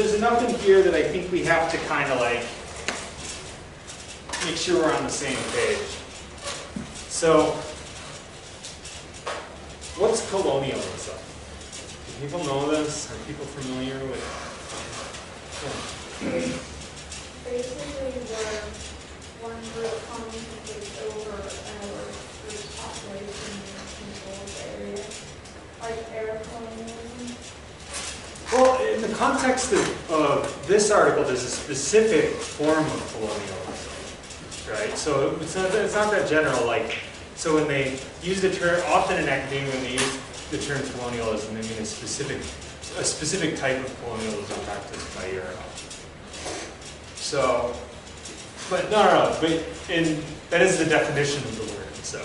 there's enough in here that I think we have to kind of like make sure we're on the same page. So, what's colonialism? Do people know this? Are people familiar with? Yeah. Basically, where one group colony takes over another group's population and controls the area, like Arab colonialism. Well, in the context of this article, there's a specific form of colonialism, right? So it's not that general. Like, so when they use the term, often in academia, when they use the term colonialism, they mean a specific type of colonialism practiced by Europe. So, but no, but that is the definition of the word. So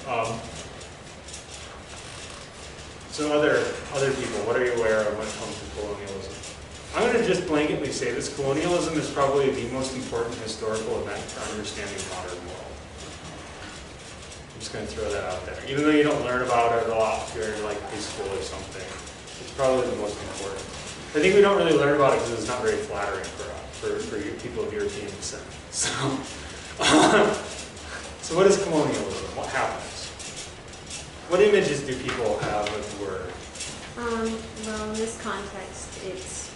often. So other people, what are you aware of when it comes to colonialism? I'm going to just blanketly say this: colonialism is probably the most important historical event for understanding the modern world. I'm just going to throw that out there. Even though you don't learn about it a lot if you're in like high school or something, it's probably the most important. I think we don't really learn about it because it's not very flattering for people of European descent. So, so what is colonialism? What happens? What images do people have of the word? Well, in this context, it's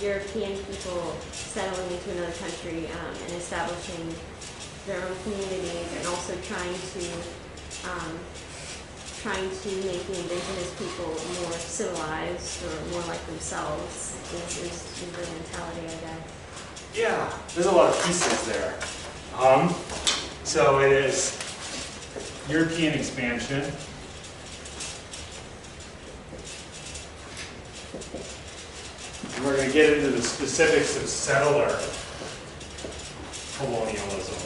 European people settling into another country and establishing their own communities, and also trying to make the indigenous people more civilized or more like themselves is the mentality, I guess. Yeah, there's a lot of pieces there. So it is European expansion. And we're going to get into the specifics of settler colonialism,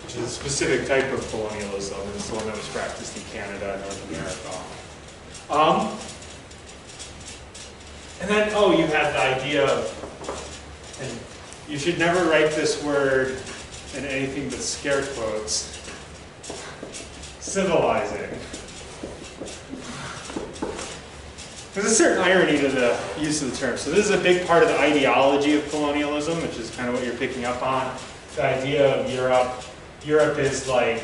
which is a specific type of colonialism, and it's the one that was practiced in Canada and North America. And then, you had the idea of, and you should never write this word in anything but scare quotes, civilizing. There's a certain irony to the use of the term. So this is a big part of the ideology of colonialism, which is kind of what you're picking up on. The idea of Europe. Europe is like,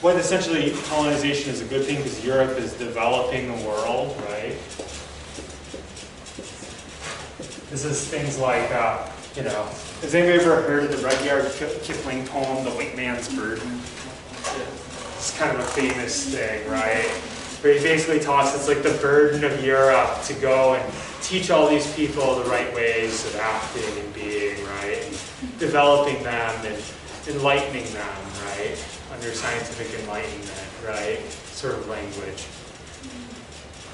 what essentially colonization is a good thing because Europe is developing the world, right? This is things like, has anybody ever heard of the Rudyard Kipling poem, The White Man's Burden? It's kind of a famous thing, right? Where he basically talks, it's like the burden of Europe to go and teach all these people the right ways of acting and being, right? And developing them and enlightening them, right? Under scientific enlightenment, right? Sort of language.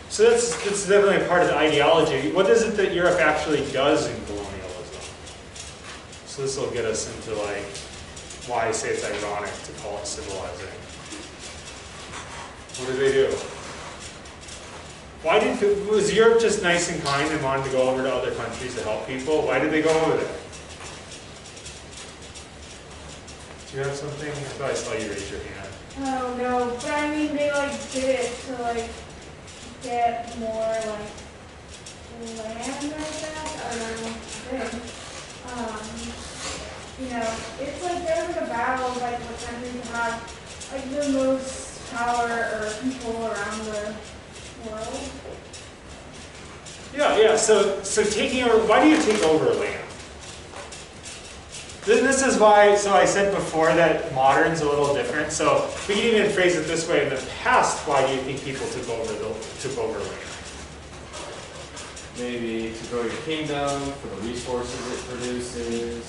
So that's definitely a part of the ideology. What is it that Europe actually does in colonialism? So this will get us into like why I say it's ironic to call it civilizing. What do they do? Was Europe just nice and kind and wanted to go over to other countries to help people? Why did they go over there? Do you have something? I thought I saw you raise your hand. Oh no, but I mean they did it to get more land, I guess. I don't know. It's there's a battle of what countries have the most power or control around the world. Yeah. So taking over. Why do you take over land? This is why. So I said before that modern's a little different. So we can even phrase it this way: in the past, why do you think people took over land? Maybe to grow your kingdom, for the resources it produces.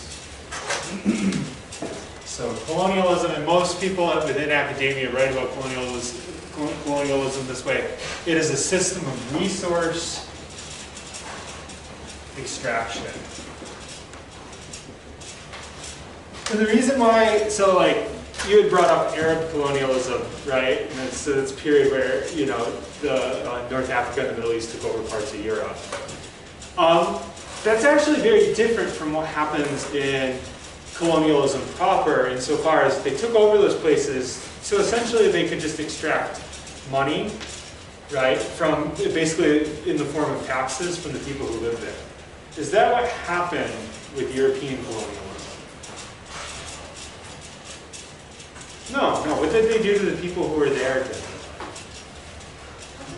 So colonialism, and most people within academia write about colonialism this way. It is a system of resource extraction. And the reason why, you had brought up Arab colonialism, right? And it's this period where, the North Africa and the Middle East took over parts of Europe. That's actually very different from what happens in colonialism proper, insofar as they took over those places, so essentially they could just extract money right? From basically in the form of taxes from the people who live there. Is that what happened with European colonialism? No, no. What did they do to the people who were there? Wasn't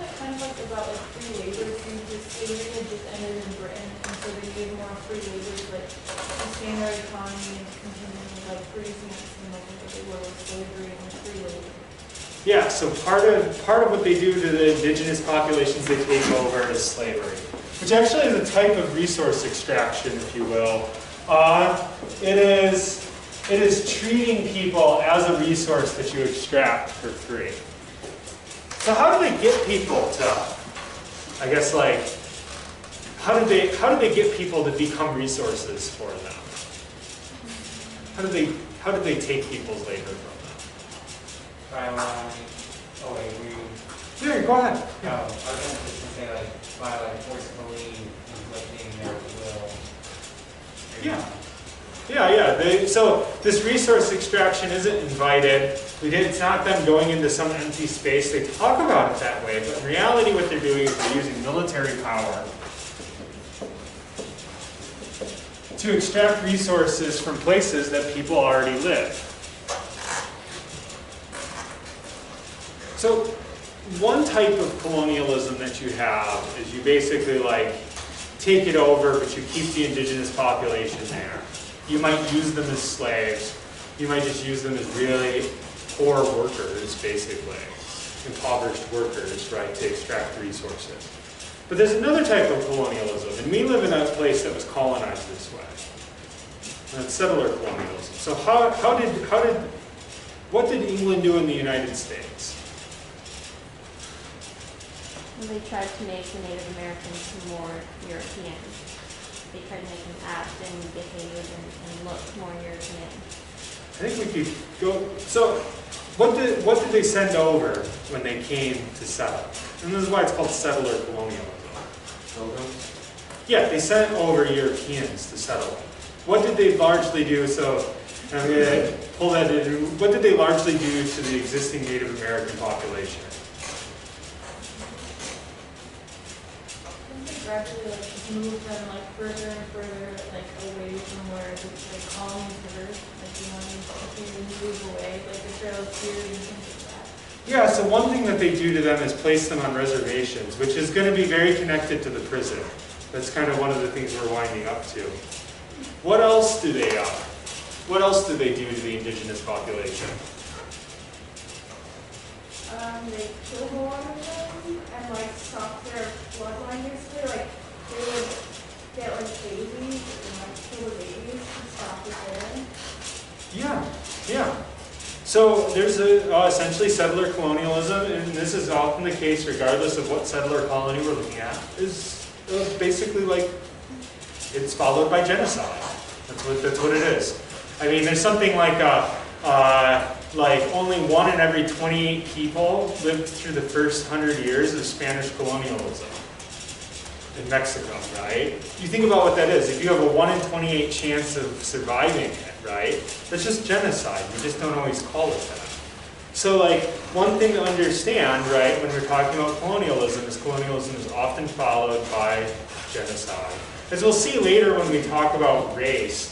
it kind of like about like free labor too? Because slavery had just ended in Britain, and so they gave more free labor to like expand our economy and continue like producing at the same level that they were with slavery and with free labor. Yeah, so part of what they do to the indigenous populations they take over is slavery, which actually is a type of resource extraction, if you will. It is treating people as a resource that you extract for free. So how do they get people to, I guess like, how do they get people to become resources for them? How do they take people's labor from them? Oh wait, we. Yeah, go ahead. I was going to say by forcibly inflicting their will. Yeah. Yeah. So this resource extraction isn't invited. It's not them going into some empty space. They talk about it that way, but in reality what they're doing is they're using military power to extract resources from places that people already live. So one type of colonialism that you have is you basically like take it over, but you keep the indigenous population there. You might use them as slaves. You might just use them as really poor workers, basically, impoverished workers, right, to extract resources. But there's another type of colonialism, and we live in a place that was colonized this way. And it's settler colonialism. So what did England do in the United States? Well, they tried to make the Native Americans more European. They tried to make them act and behave and look more European. I think we could go. So, what did they send over when they came to settle? And this is why it's called settler colonialism. Pilgrims? Yeah, they sent over Europeans to settle. What did they largely do? So, I'm going to pull that in. What did they largely do to the existing Native American population? Gradually like move them like further and further like away from where the like colonies were. Like you want to continue to move away, like the Trail of Tears and things like that. Yeah, so one thing that they do to them is place them on reservations, which is going to be very connected to the prison. That's kind of one of the things we're winding up to. What else do they do to the indigenous population? They killed a lot of them and like stopped their bloodline basically. Like they would get like babies and like kill the babies and stop it there. Yeah. So there's essentially settler colonialism, and this is often the case regardless of what settler colony we're looking at, is basically like it's followed by genocide. That's what it is. I mean, there's something like only 1 in every 28 people lived through the first 100 years of Spanish colonialism in Mexico, right? You think about what that is. If you have a 1 in 28 chance of surviving it, right? That's just genocide. We just don't always call it that. So like, one thing to understand, right, when we're talking about colonialism is often followed by genocide. As we'll see later when we talk about race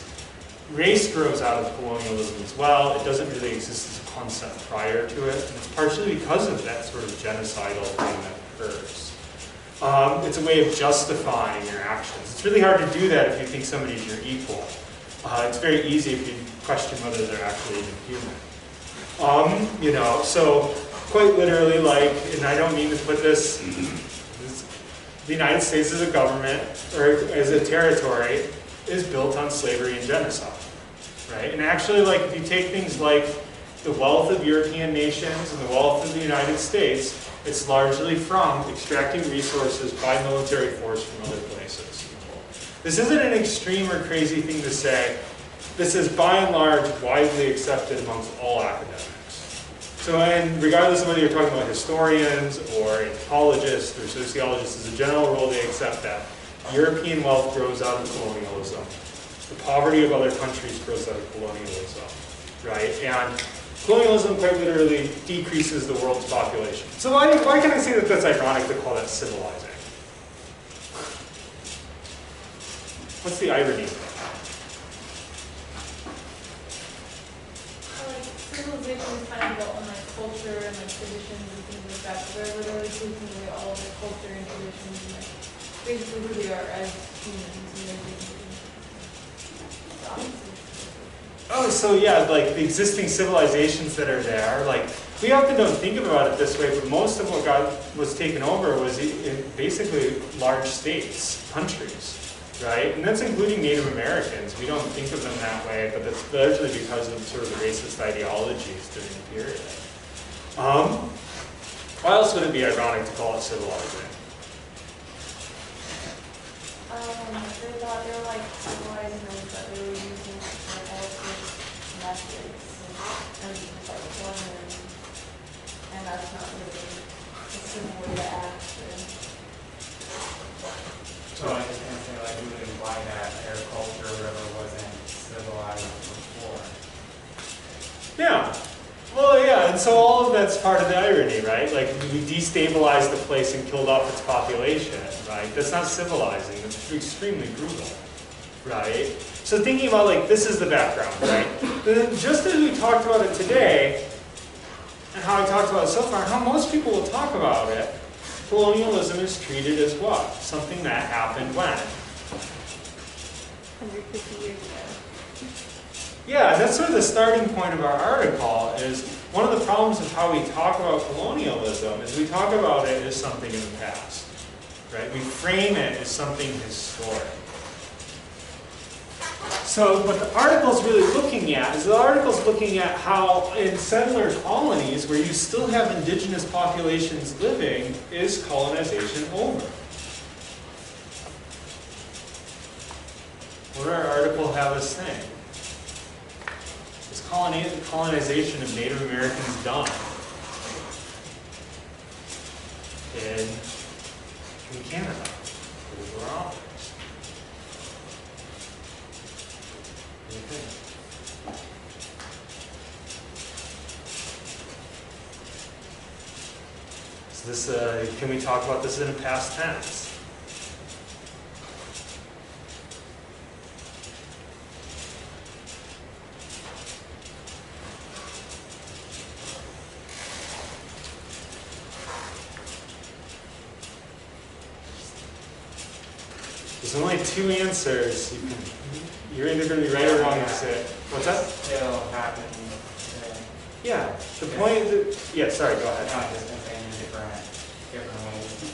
grows out of colonialism as well. It doesn't really exist as a concept prior to it, and it's partially because of that sort of genocidal thing that occurs. It's a way of justifying your actions. It's really hard to do that if you think somebody's your equal. It's very easy if you question whether they're actually even human. So quite literally, like, and I don't mean to put this, the United States as a government, or as a territory, is built on slavery and genocide, right? And actually, like, if you take things like the wealth of European nations and the wealth of the United States, it's largely from extracting resources by military force from other places. This isn't an extreme or crazy thing to say. This is, by and large, widely accepted amongst all academics. So, and regardless of whether you're talking about historians or anthropologists or sociologists, as a general rule, they accept that European wealth grows out of colonialism. The poverty of other countries grows out of colonialism, right? And Colonialism quite literally decreases the world's population. So why can I say that that's ironic to call that civilizing? What's the irony of that? Like, civilization is kind of built on like culture and like traditions and things like that. So they're literally taking away all of their culture and traditions and like basically who they are as humans and they're taking the opposite. Oh, so yeah, like the existing civilizations that are there, like we often don't think about it this way, but most of what was taken over was basically large states, countries, right? And that's including Native Americans. We don't think of them that way, but that's largely because of sort of the racist ideologies during the period. Why else would it be ironic to call it civilizing? They're like civilizing those that they were using like all sorts of methods and like one and that's not really a simple way to act. So I just gonna say like we would imply that their culture or whatever wasn't civilized before. Yeah. Well, yeah, and so all of that's part of the irony, right? Like, we destabilized the place and killed off its population, right? That's not civilizing. It's extremely brutal, right? So thinking about, like, this is the background, right? Then just as we talked about it today, and how I talked about it so far, how most people will talk about it, colonialism is treated as what? Something that happened when? 150 years ago. Yeah, that's sort of the starting point of our article, is one of the problems of how we talk about colonialism is we talk about it as something in the past, right? We frame it as something historic. So what the article's really looking at is the article's looking at how in settler colonies where you still have indigenous populations living, is colonization over? What did our article have us saying? Is colonization of Native Americans done in Canada? Those were authors. What do you think? So this, can we talk about this in a past tense? There's only two answers. You're either going to be right or wrong. What's that? Still happening today. Yeah. The point that, yeah, sorry, go ahead. Not just in different ways.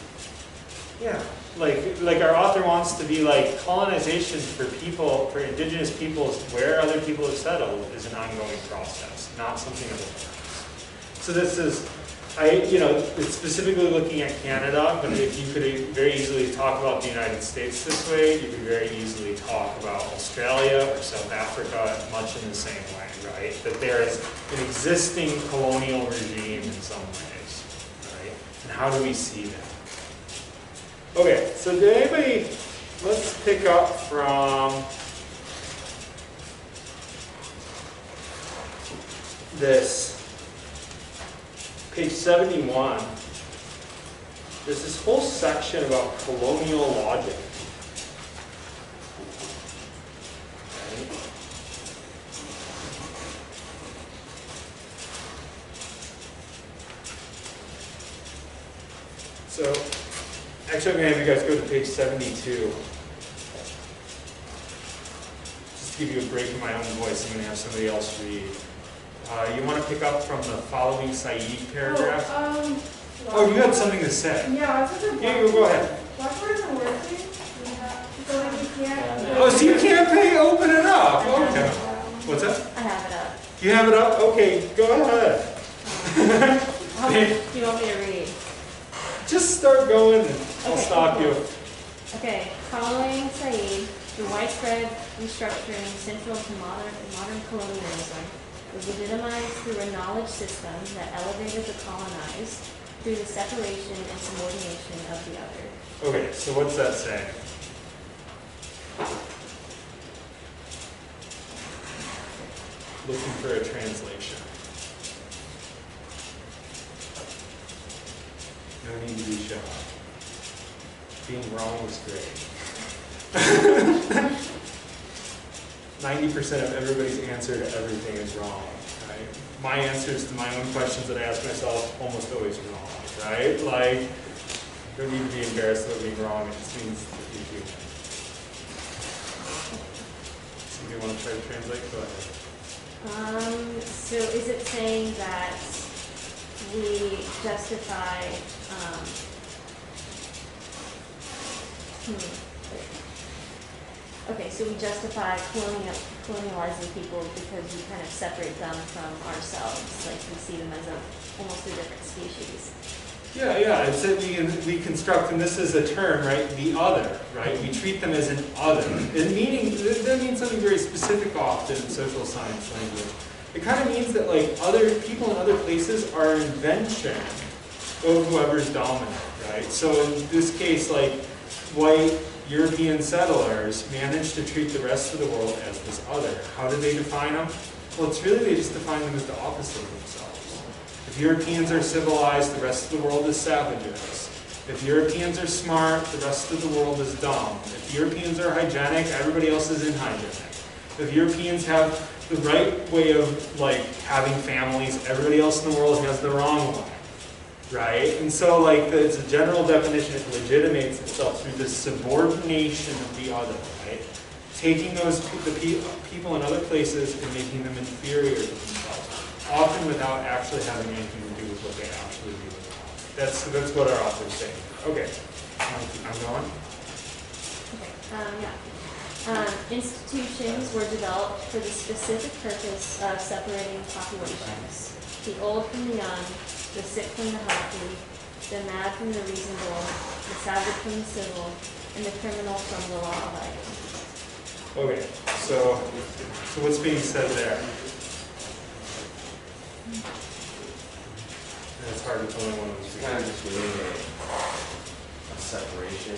Yeah. Like our author wants to be like colonization for people, for indigenous peoples where other people have settled is an ongoing process, not something of the past. So this is, it's specifically looking at Canada, but if you could very easily talk about the United States this way, you could very easily talk about Australia or South Africa much in the same way, right? That there is an existing colonial regime in some ways, right? And how do we see that? Okay, so did anybody, let's pick up from this. Page 71, there's this whole section about colonial logic. Right? So, actually I'm going to have you guys go to page 72. Just to give you a break in my own voice, I'm going to have somebody else read. You want to pick up from the following Said paragraph? Oh, you had something to say. Yeah, I was just Yeah, go ahead. Blackboard isn't working. So like you can't. Oh, so you can't open it up. Okay. What's that? I have it up. You have it up? Okay, go ahead. How much do you want me to read? Just start going and I'll Okay, stop cool. you. Okay, following Said, the widespread restructuring central to modern colonialism was legitimized through a knowledge system that elevated the colonized through the separation and subordination of the other. Okay, so what's that saying? Looking for a translation. No need to be shocked. Being wrong is great. 90% of everybody's answer to everything is wrong, right? My answers to my own questions that I ask myself almost always wrong, right? Like, don't need to be embarrassed about being wrong. It just means that you're human. So if you want to try to translate, go ahead. So is it saying that we justify, okay, so we justify colonializing people because we kind of separate them from ourselves, like we see them as almost a different species. Yeah, it's that we construct, and this is a term, right? The other, right? We treat them as an other. That means something very specific often in social science language. It kind of means that like other people in other places are an invention of whoever's dominant, right? So in this case, like white European settlers managed to treat the rest of the world as this other. How do they define them? Well, it's really they just define them as the opposite of themselves. If Europeans are civilized, the rest of the world is savages. If Europeans are smart, the rest of the world is dumb. If Europeans are hygienic, everybody else is inhygienic. If Europeans have the right way of like having families, everybody else in the world has the wrong way. Right? And so like it's a general definition, it legitimates itself through this subordination of the other, right? Taking the people in other places and making them inferior to themselves, often without actually having anything to do with what they actually do. That's what our author's saying. Okay, I'm going. Okay, institutions were developed for the specific purpose of separating populations. The old from the young, the sick from the healthy, the mad from the reasonable, the savage from the civil, and the criminal from the law-abiding. Okay, so what's being said there? It's hard to tell one of those. It's kind of just doing a separation.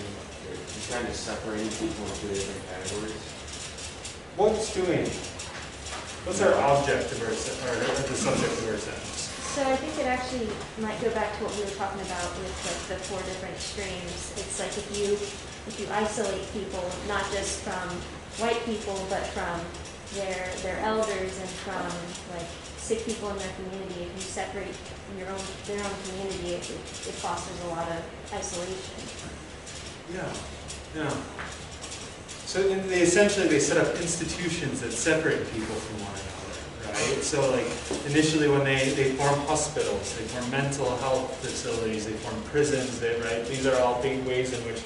He's kind of separating people into different categories. What's doing? What's our object of our, or the subject of our sentence? So I think it actually might go back to what we were talking about with like the 4 different extremes. It's like if you isolate people, not just from white people, but from their elders and from like sick people in their community, if you separate their own community, it fosters a lot of isolation. Yeah. So essentially they set up institutions that separate people from one another, right? So like initially when they form hospitals, they form mental health facilities, they form prisons, right? These are all big ways in which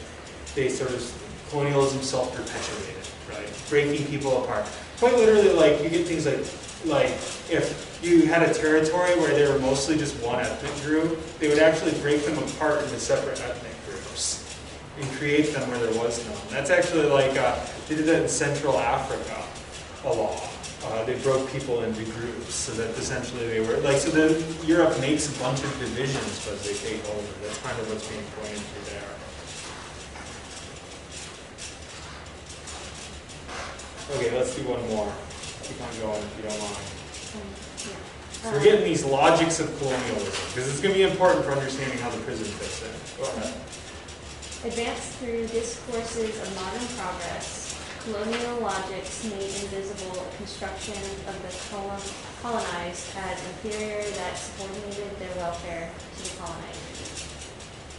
they sort of, colonialism self-perpetuated, right? Breaking people apart. Quite literally, like you get things like if you had a territory where they were mostly just one ethnic group, they would actually break them apart into separate ethnic groups and create them where there was none. That's actually like, they did that in Central Africa a lot. They broke people into groups so that essentially they were, like, so Europe makes a bunch of divisions as they take over. That's kind of what's being pointed to there. Okay, let's do one more. Keep on going if you don't mind. So we're getting these logics of colonialism, because it's going to be important for understanding how the prison fits in. Go ahead. Advanced through discourses of modern progress, colonial logics made invisible a construction of the colonized as inferior that subordinated their welfare to the colonizers.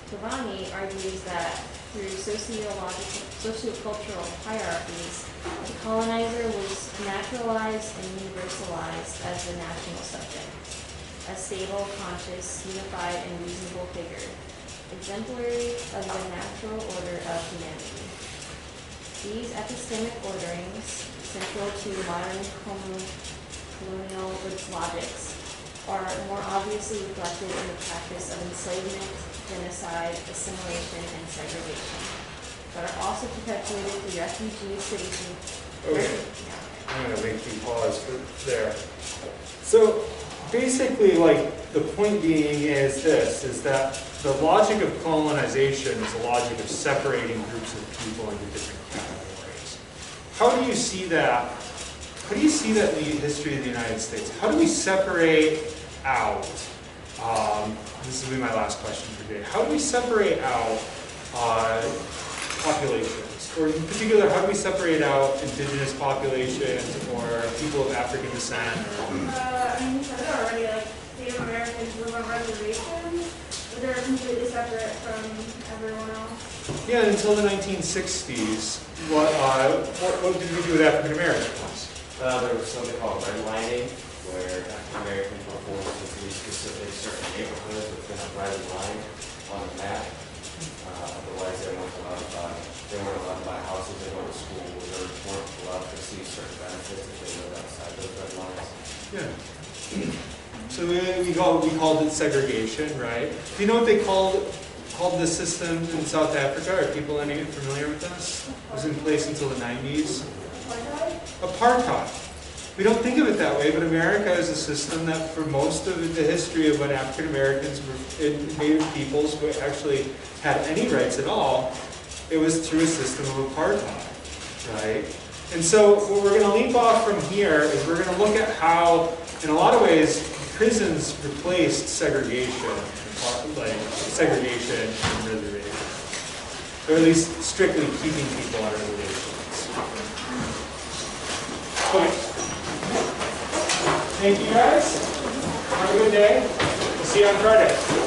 Cavani argues that through sociocultural hierarchies, the colonizer was naturalized and universalized as the national subject, a stable, conscious, unified, and reasonable figure, exemplary of the natural order of humanity. These epistemic orderings, central to modern colonial logics, are more obviously reflected in the practice of enslavement, genocide, assimilation, and segregation, but are also perpetuated through refugee citizen. Okay. I'm going to make you pause there. So basically, like, the point being is this, is that the logic of colonization is a logic of separating groups of people into different categories. How do you see that? How do you see that in the history of the United States? How do we separate out this will be my last question for today. How do we separate out populations? Or in particular, how do we separate out indigenous populations or people of African descent? I mean, you said it already, like, Native Americans live on reservations, but they're completely separate from everyone else. Yeah, until the 1960s, what did we do with African Americans? There was something called redlining, where African Americans were forced into these specific certain neighborhoods within a red line on the map. Otherwise, they weren't allowed to buy houses, they went to school, they weren't allowed to receive certain benefits if they lived outside those red lines. Yeah. So we called it segregation, right? Do you know what they called this system in South Africa? Are people any familiar with this? It was in place until the 90s. Apartheid. We don't think of it that way, but America is a system that for most of the history of when African Americans were Native peoples who actually had any rights at all, it was through a system of apartheid, right? And so what we're going to leap off from here is we're going to look at how, in a lot of ways, prisons replaced segregation, like segregation and reservation, or at least strictly keeping people on reservations. Okay. Thank you guys. Have a good day. We'll see you on Friday.